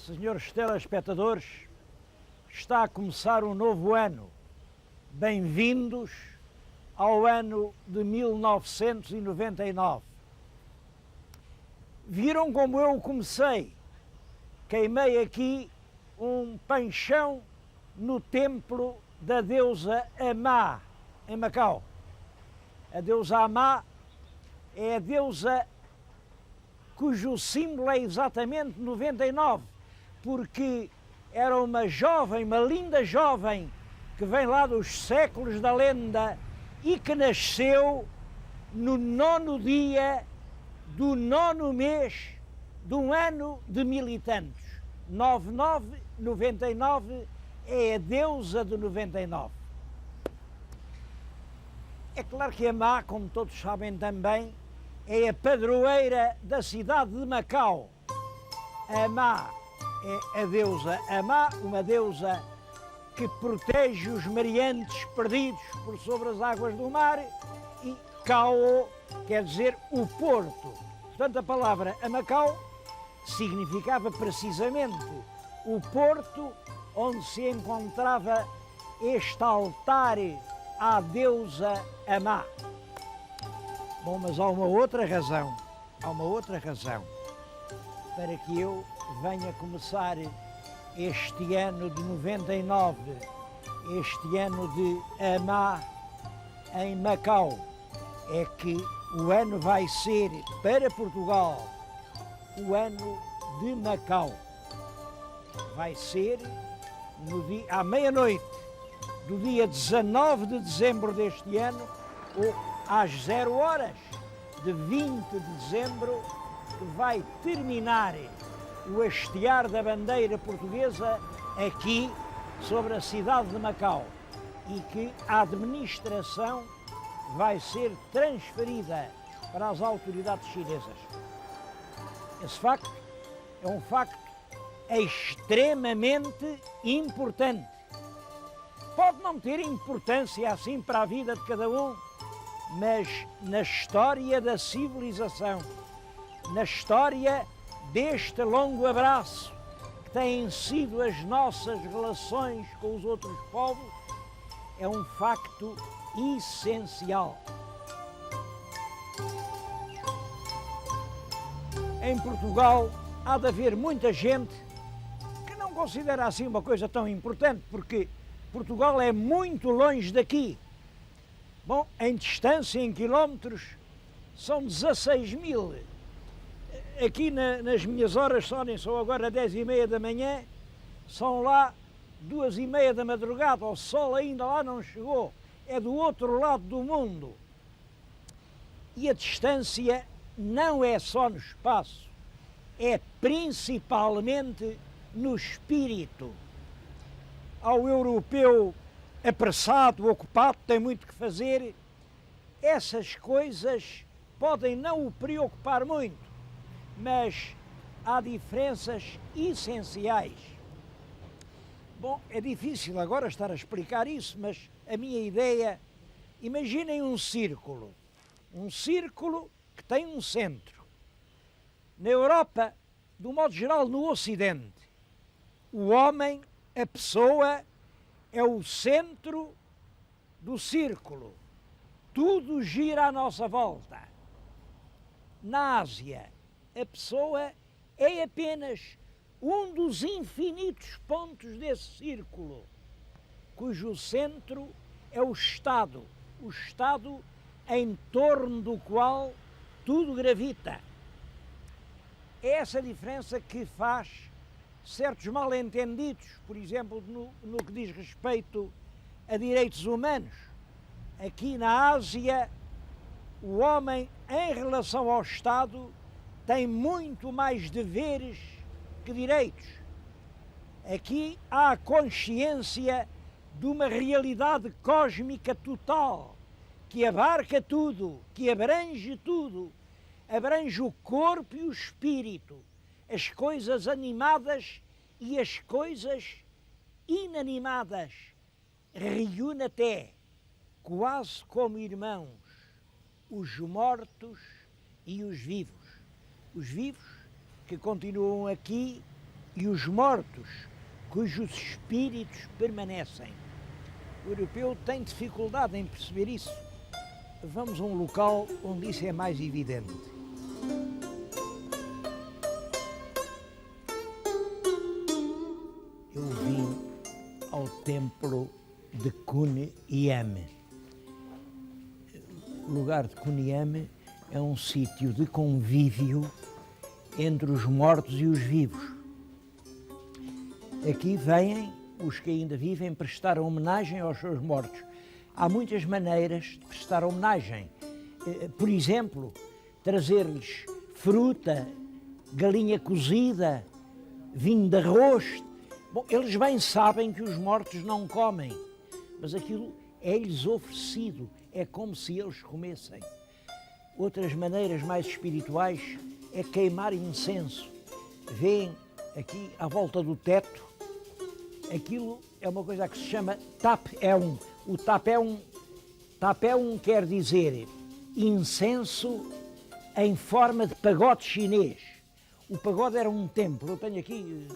Senhores telespectadores, está a começar um novo ano. Bem-vindos ao ano de 1999. Viram como eu comecei? Queimei aqui um panchão no templo da deusa Amá, em Macau. A deusa Amá é a deusa cujo símbolo é exatamente 99, porque era uma jovem, uma linda jovem, que vem lá dos séculos da lenda e que nasceu no 9º dia do 9º mês de um ano de 1000 e tantos. 99 é a deusa do 99. É claro que Amá, como todos sabem também, é a padroeira da cidade de Macau. Amá é a deusa Amá, uma deusa que protege os mareantes perdidos por sobre as águas do mar, e Cao quer dizer o porto. Portanto, a palavra Amacau significava precisamente o porto onde se encontrava este altar à deusa Amá. Bom, mas há uma outra razão para que eu venha começar este ano de 99, este ano de Amá em Macau. É que o ano vai ser, para Portugal, o ano de Macau. Vai ser à meia-noite do dia 19 de dezembro deste ano, ou às 0 horas de 20 de dezembro, que vai terminar o hastear da bandeira portuguesa aqui sobre a cidade de Macau, e que a administração vai ser transferida para as autoridades chinesas. Esse facto é um facto extremamente importante. Pode não ter importância assim para a vida de cada um, mas na história da civilização, na história deste longo abraço que têm sido as nossas relações com os outros povos, é um facto essencial. Em Portugal há de haver muita gente que não considera assim uma coisa tão importante, porque Portugal é muito longe daqui. Bom, em distância, em quilómetros, são 16.000. Aqui nas minhas horas, são agora 10h30 da manhã, são lá 2h30 da madrugada, o sol ainda lá não chegou, é do outro lado do mundo. E a distância não é só no espaço, é principalmente no espírito. Ao europeu apressado, ocupado, tem muito que fazer, essas coisas podem não o preocupar muito, mas há diferenças essenciais. Bom, é difícil agora estar a explicar isso, mas a minha ideia, imaginem um círculo que tem um centro. Na Europa, de um modo geral no Ocidente, o homem, a pessoa, é o centro do círculo. Tudo gira à nossa volta. Na Ásia, a pessoa é apenas um dos infinitos pontos desse círculo, cujo centro é o Estado em torno do qual tudo gravita. É essa diferença que faz certos mal-entendidos, por exemplo, no que diz respeito a direitos humanos. Aqui na Ásia, o homem, em relação ao Estado, tem muito mais deveres que direitos. Aqui há a consciência de uma realidade cósmica total, que abarca tudo, que abrange tudo, abrange o corpo e o espírito, as coisas animadas e as coisas inanimadas, reúne até, quase como irmãos, os mortos e os vivos. Os vivos que continuam aqui e os mortos, cujos espíritos permanecem. O europeu tem dificuldade em perceber isso. Vamos a um local onde isso é mais evidente. Eu vim ao templo de Kunyame. O lugar de Kunyame é um sítio de convívio entre os mortos e os vivos. Aqui vêm os que ainda vivem prestar homenagem aos seus mortos. Há muitas maneiras de prestar homenagem. Por exemplo, trazer-lhes fruta, galinha cozida, vinho de arroz. Bom, eles bem sabem que os mortos não comem, mas aquilo é-lhes oferecido, é como se eles comessem. Outras maneiras mais espirituais é queimar incenso. Vêem aqui à volta do teto, aquilo é uma coisa que se chama tap-é-um. O tap-é-um quer dizer incenso em forma de pagode chinês. O pagode era um templo. Eu tenho aqui,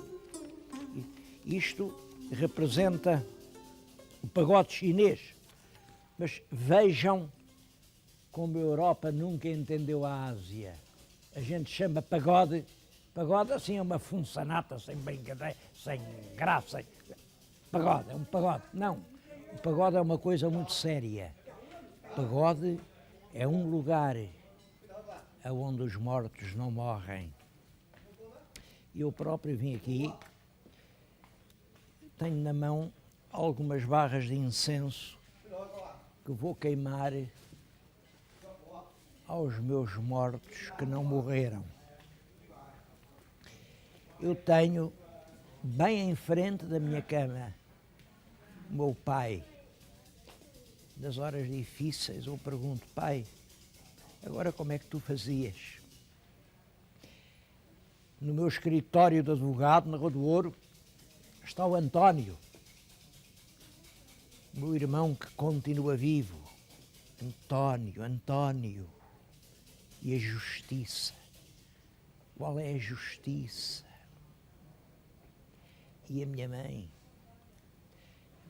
isto representa o pagode chinês. Mas vejam como a Europa nunca entendeu a Ásia. A gente chama pagode, pagode assim é uma funçanata, sem brincadeira, sem graça. Pagode, é um pagode. Não, o pagode é uma coisa muito séria. Pagode é um lugar onde os mortos não morrem. Eu próprio vim aqui, tenho na mão algumas barras de incenso que vou queimar aos meus mortos que não morreram. Eu tenho bem em frente da minha cama o meu pai. Nas horas difíceis eu pergunto: pai, agora como é que tu fazias? No meu escritório de advogado, na Rua do Ouro, está o António, meu irmão que continua vivo. António. E a justiça? Qual é a justiça? E a minha mãe?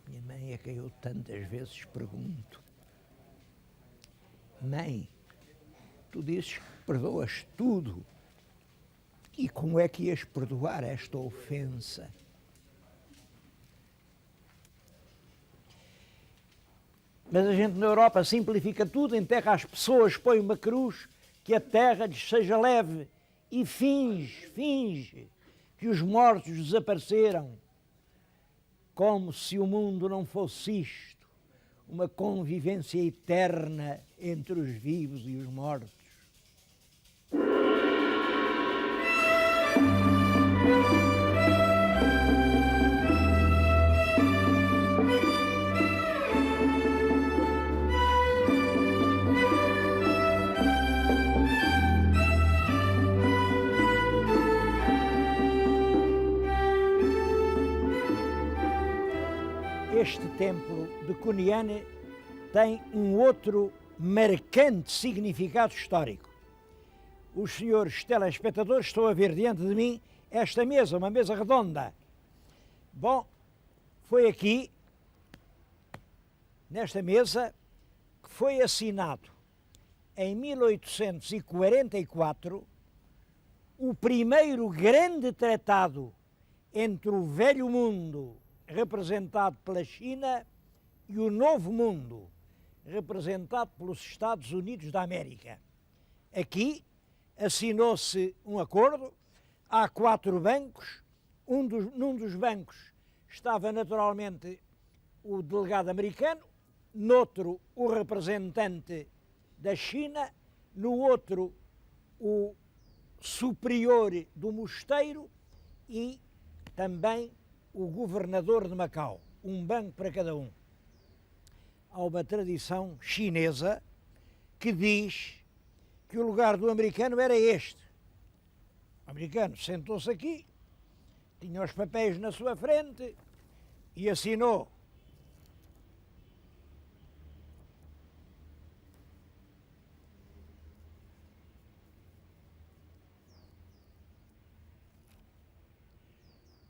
A minha mãe é quem eu tantas vezes pergunto: mãe, tu dizes que perdoas tudo. E como é que ias perdoar esta ofensa? Mas a gente na Europa simplifica tudo, enterra as pessoas, põe uma cruz, que a terra lhes seja leve e finge que os mortos desapareceram, como se o mundo não fosse isto, uma convivência eterna entre os vivos e os mortos. Este templo de Kunyame tem um outro marcante significado histórico. Os senhores telespectadores estão a ver diante de mim esta mesa, uma mesa redonda. Bom, foi aqui, nesta mesa, que foi assinado em 1844 o primeiro grande tratado entre o Velho Mundo, representado pela China, e o Novo Mundo, representado pelos Estados Unidos da América. Aqui assinou-se um acordo, há 4 bancos, num dos bancos estava naturalmente o delegado americano, noutro o representante da China, no outro o superior do mosteiro e também o governador de Macau, um banco para cada um. Há uma tradição chinesa que diz que o lugar do americano era este. O americano sentou-se aqui, tinha os papéis na sua frente e assinou.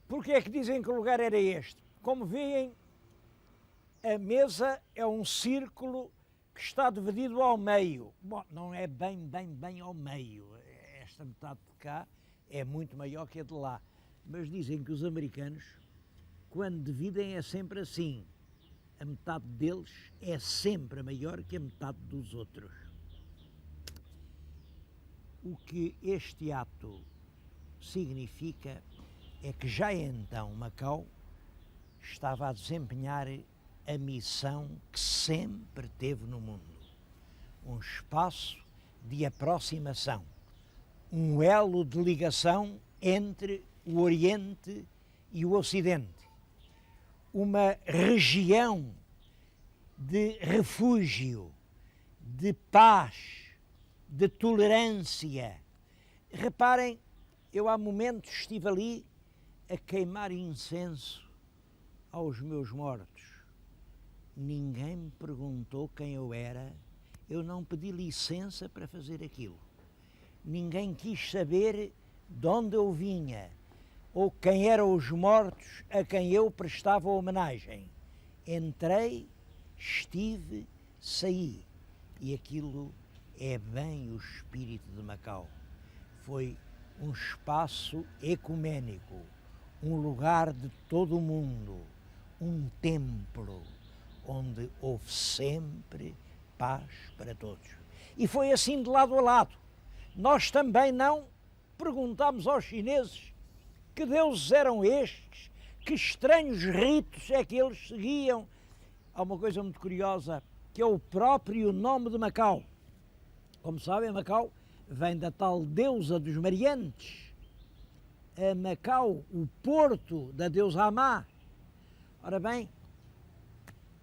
Porque é que dizem que o lugar era este? Como veem, a mesa é um círculo que está dividido ao meio. Bom, não é bem ao meio. Esta metade de cá é muito maior que a de lá. Mas dizem que os americanos, quando dividem, é sempre assim. A metade deles é sempre maior que a metade dos outros. O que este ato significa é que já então Macau estava a desempenhar a missão que sempre teve no mundo. Um espaço de aproximação, um elo de ligação entre o Oriente e o Ocidente, uma região de refúgio, de paz, de tolerância. Reparem, eu há momentos estive ali a queimar incenso aos meus mortos. Ninguém me perguntou quem eu era, eu não pedi licença para fazer aquilo. Ninguém quis saber de onde eu vinha ou quem eram os mortos a quem eu prestava homenagem. Entrei, estive, saí. E aquilo é bem o espírito de Macau. Foi um espaço ecuménico, um lugar de todo o mundo, um templo, onde houve sempre paz para todos. E foi assim de lado a lado. Nós também não perguntámos aos chineses que deuses eram estes, que estranhos ritos é que eles seguiam. Há uma coisa muito curiosa, que é o próprio nome de Macau. Como sabem, Macau vem da tal deusa dos mariantes. A Macau, o porto da deusa Amá. Ora bem,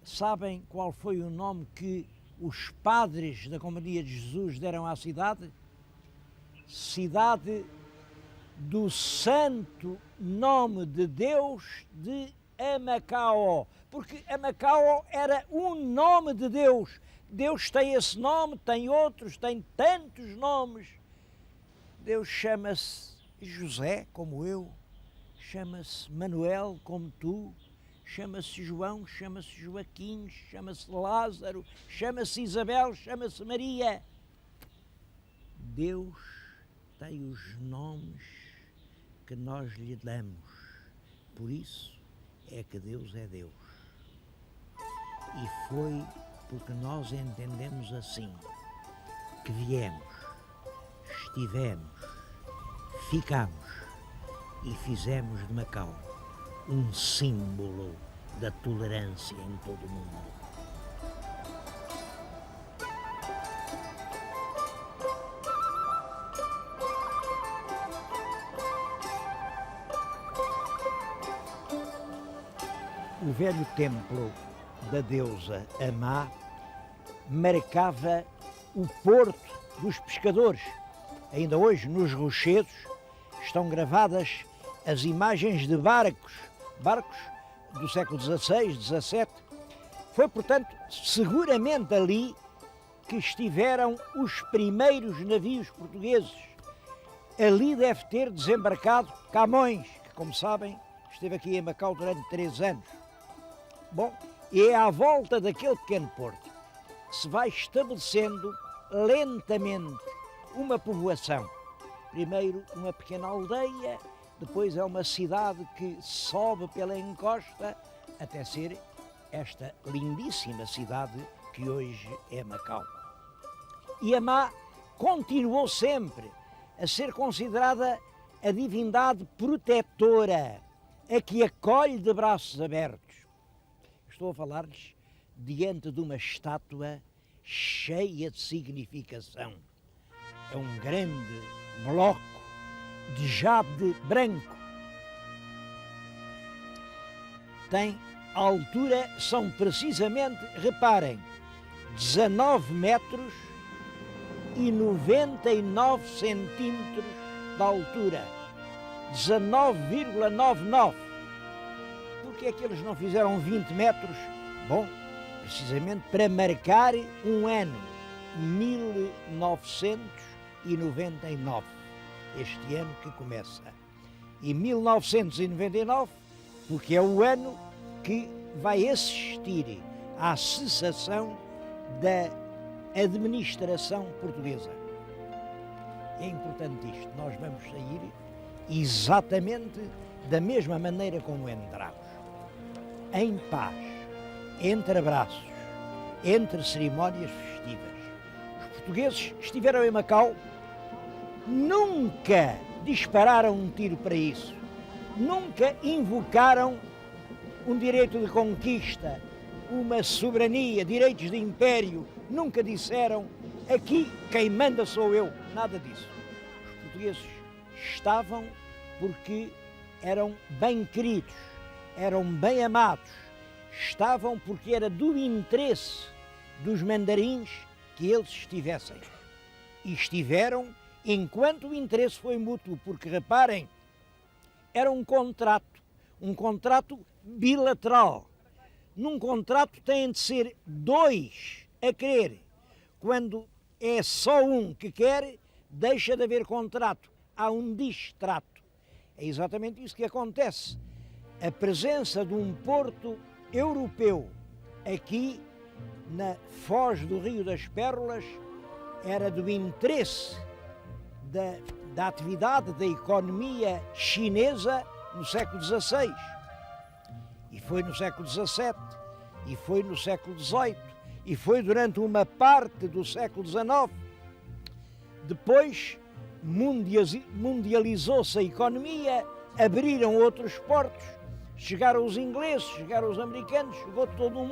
sabem qual foi o nome que os padres da Companhia de Jesus deram à cidade? Cidade do santo nome de Deus de Amacao, porque Amacao era um nome de Deus. Deus tem esse nome, tem outros, tem tantos nomes. Deus chama-se José, como eu, chama-se Manuel, como tu, chama-se João, chama-se Joaquim, chama-se Lázaro, chama-se Isabel, chama-se Maria. Deus tem os nomes que nós lhe damos. Por isso é que Deus é Deus. E foi porque nós entendemos assim que viemos, estivemos, ficamos e fizemos de Macau um símbolo da tolerância em todo o mundo. O velho templo da deusa Amá marcava o porto dos pescadores. Ainda hoje, nos rochedos, estão gravadas as imagens de barcos do século XVI, XVII. Foi, portanto, seguramente ali que estiveram os primeiros navios portugueses. Ali deve ter desembarcado Camões, que, como sabem, esteve aqui em Macau durante 3 anos. Bom, é à volta daquele pequeno porto que se vai estabelecendo lentamente uma povoação. Primeiro uma pequena aldeia, depois é uma cidade que sobe pela encosta até ser esta lindíssima cidade que hoje é Macau. E Amá continuou sempre a ser considerada a divindade protetora, a que acolhe de braços abertos. Estou a falar-lhes diante de uma estátua cheia de significação. É um grande bloco de jade branco. Tem a altura, são precisamente, reparem, 19 metros e 99 centímetros de altura. 19,99. Porque é que eles não fizeram 20 metros? Bom, precisamente para marcar um ano, 1999, este ano que começa. e 1999, porque é o ano que vai assistir à cessação da administração portuguesa. É importante isto, nós vamos sair exatamente da mesma maneira como entramos, em paz, entre abraços, entre cerimónias festivas. Os portugueses estiveram em Macau, nunca dispararam um tiro para isso, nunca invocaram um direito de conquista, uma soberania, direitos de império, nunca disseram aqui quem manda sou eu, nada disso. Os portugueses estavam porque eram bem queridos, eram bem amados, estavam porque era do interesse dos mandarins que eles estivessem. E estiveram enquanto o interesse foi mútuo, porque reparem, era um contrato bilateral. Num contrato têm de ser dois a querer. Quando é só um que quer, deixa de haver contrato. Há um distrato. É exatamente isso que acontece. A presença de um porto europeu aqui na foz do Rio das Pérolas era do interesse da atividade da economia chinesa no século XVI. E foi no século XVII, e foi no século XVIII, e foi durante uma parte do século XIX. Depois mundializou-se a economia, abriram outros portos, chegaram os ingleses, chegaram os americanos, chegou todo o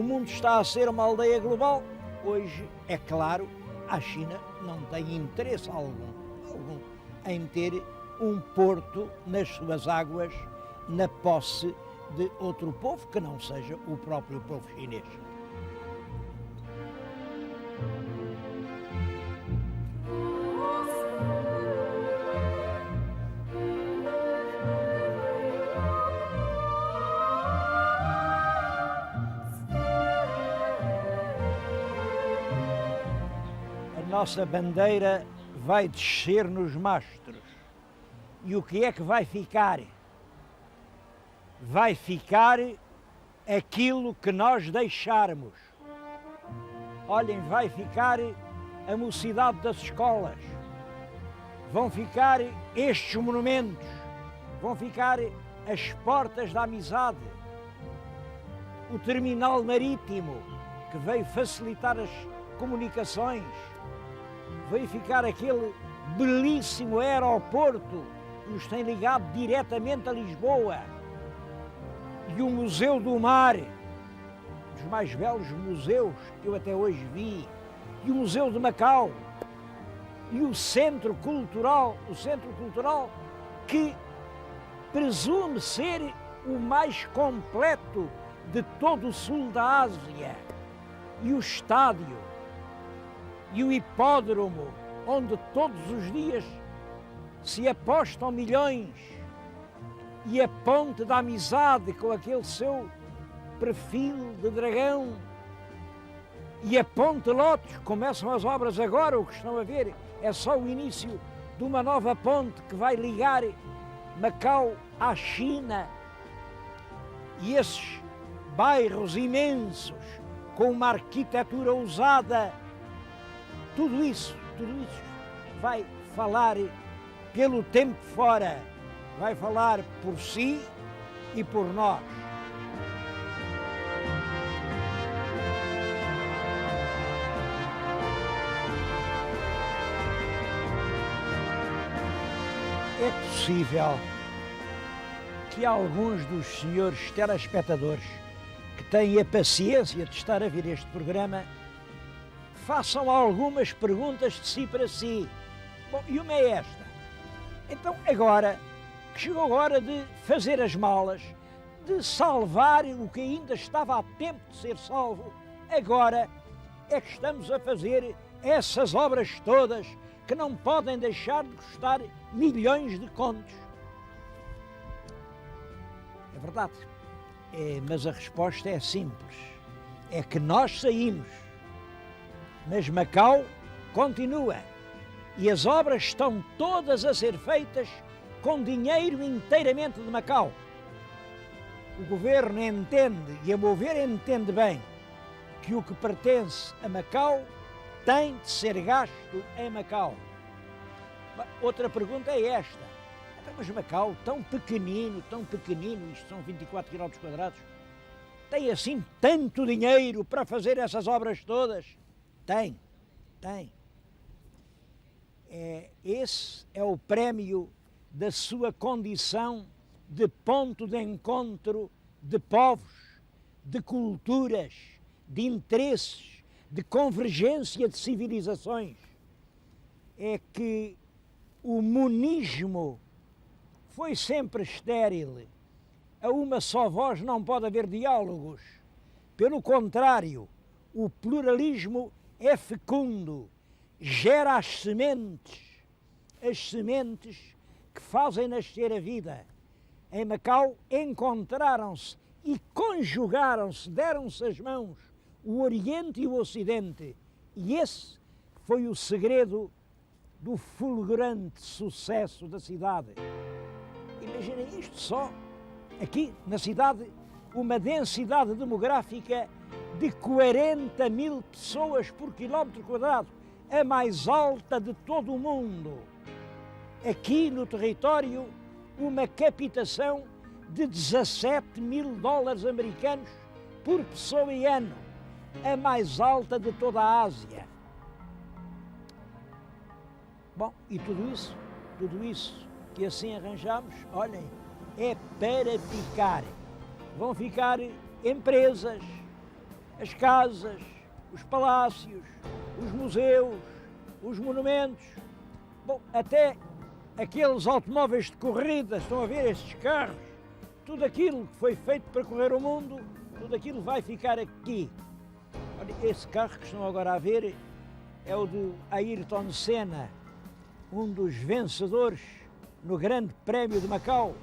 mundo está a ser uma aldeia global. Hoje, é claro, a China não tem interesse algum em ter um porto nas suas águas, na posse de outro povo que não seja o próprio povo chinês. A nossa bandeira vai descer nos mastros. E o que é que vai ficar? Vai ficar aquilo que nós deixarmos. Olhem, vai ficar a mocidade das escolas, vão ficar estes monumentos, vão ficar as portas da amizade, o terminal marítimo que veio facilitar as comunicações, veio ficar aquele belíssimo aeroporto que nos tem ligado diretamente a Lisboa, e o Museu do Mar, dos mais belos museus que eu até hoje vi, e o Museu de Macau, e o Centro Cultural que presume ser o mais completo de todo o sul da Ásia, e o estádio, e o hipódromo, onde todos os dias se apostam milhões, e a ponte da amizade com aquele seu perfil de dragão, e a ponte Lótus. Começam as obras agora, o que estão a ver é só o início de uma nova ponte que vai ligar Macau à China, e esses bairros imensos com uma arquitetura ousada, tudo isso vai falar pelo tempo fora, vai falar por si e por nós. É possível que alguns dos senhores telespectadores que têm a paciência de estar a ver este programa façam algumas perguntas de si para si. Bom, e uma é esta. Então, agora, que chegou a hora de fazer as malas, de salvar o que ainda estava a tempo de ser salvo, agora é que estamos a fazer essas obras todas que não podem deixar de custar milhões de contos. É verdade, mas a resposta é simples. É que nós saímos, mas Macau continua. E as obras estão todas a ser feitas com dinheiro inteiramente de Macau. O governo entende, e a meu ver entende bem, que o que pertence a Macau tem de ser gasto em Macau. Outra pergunta é esta: então, mas Macau, tão pequenino, isto são 24 km², tem assim tanto dinheiro para fazer essas obras todas? Tem. Esse é o prémio da sua condição de ponto de encontro de povos, de culturas, de interesses, de convergência de civilizações. É que o monismo foi sempre estéril. A uma só voz não pode haver diálogos. Pelo contrário, o pluralismo é fecundo, gera as sementes que fazem nascer a vida. Em Macau encontraram-se e conjugaram-se, deram-se as mãos, o Oriente e o Ocidente. E esse foi o segredo do fulgurante sucesso da cidade. Imaginem isto só, aqui na cidade, uma densidade demográfica de 40 mil pessoas por quilómetro quadrado, a mais alta de todo o mundo. Aqui no território, uma captação de 17 mil dólares americanos por pessoa e ano, a mais alta de toda a Ásia. Bom, e tudo isso que assim arranjamos, olhem, é para ficar. Vão ficar empresas, as casas, os palácios, os museus, os monumentos, bom, até aqueles automóveis de corrida, estão a ver estes carros, tudo aquilo que foi feito para correr o mundo, tudo aquilo vai ficar aqui. Olha, esse carro que estão agora a ver é o do Ayrton Senna, um dos vencedores no Grande Prémio de Macau,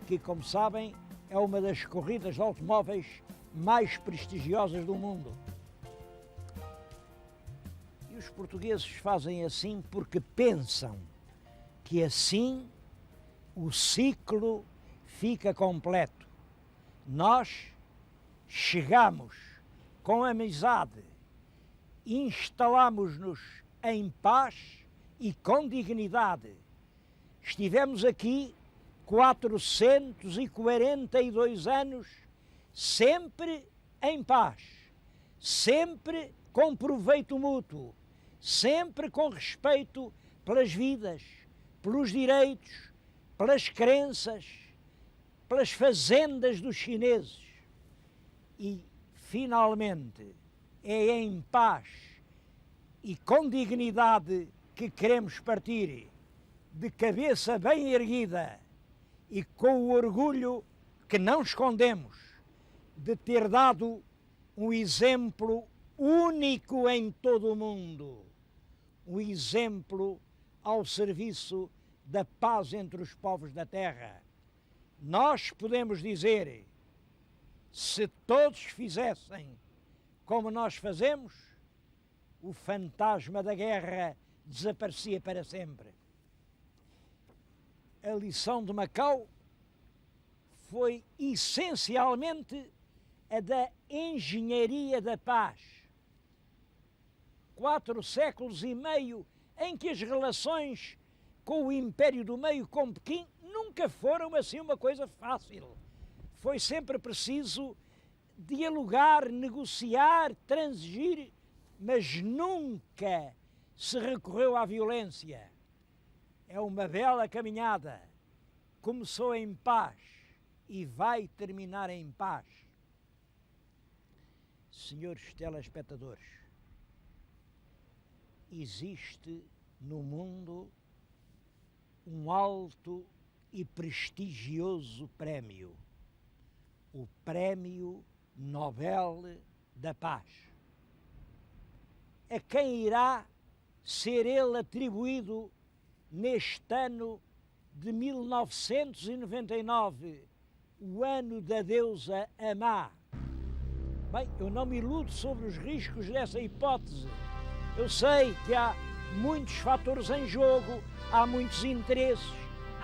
que, como sabem, é uma das corridas de automóveis mais prestigiosas do mundo. E os portugueses fazem assim porque pensam que assim o ciclo fica completo. Nós chegamos com amizade, instalamos-nos em paz e com dignidade. Estivemos aqui 442 anos, sempre em paz, sempre com proveito mútuo, sempre com respeito pelas vidas, pelos direitos, pelas crenças, pelas fazendas dos chineses. E, finalmente, é em paz e com dignidade que queremos partir, de cabeça bem erguida e com o orgulho que não escondemos de ter dado um exemplo único em todo o mundo, um exemplo ao serviço da paz entre os povos da terra. Nós podemos dizer, se todos fizessem como nós fazemos, o fantasma da guerra desaparecia para sempre. A lição de Macau foi essencialmente a da engenharia da paz. 4 séculos e meio em que as relações com o Império do Meio, com Pequim, nunca foram assim uma coisa fácil. Foi sempre preciso dialogar, negociar, transigir, mas nunca se recorreu à violência. É uma bela caminhada. Começou em paz e vai terminar em paz. Senhores telespectadores, existe no mundo um alto e prestigioso prémio, o Prémio Nobel da Paz. A quem irá ser ele atribuído neste ano de 1999, o ano da deusa Amá? Bem, eu não me iludo sobre os riscos dessa hipótese. Eu sei que há muitos fatores em jogo, há muitos interesses,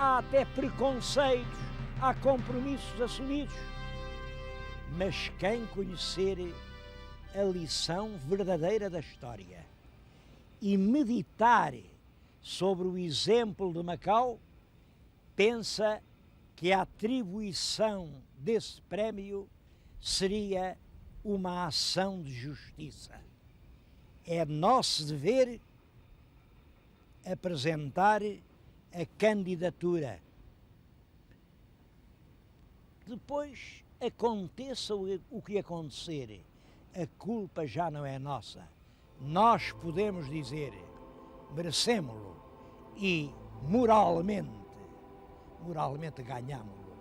há até preconceitos, há compromissos assumidos. Mas quem conhecer a lição verdadeira da história e meditar sobre o exemplo de Macau, pensa que a atribuição desse prémio seria uma ação de justiça. É nosso dever apresentar a candidatura. Depois aconteça o que acontecer, a culpa já não é nossa. Nós podemos dizer, merecemos-lo e moralmente ganhamos-lo.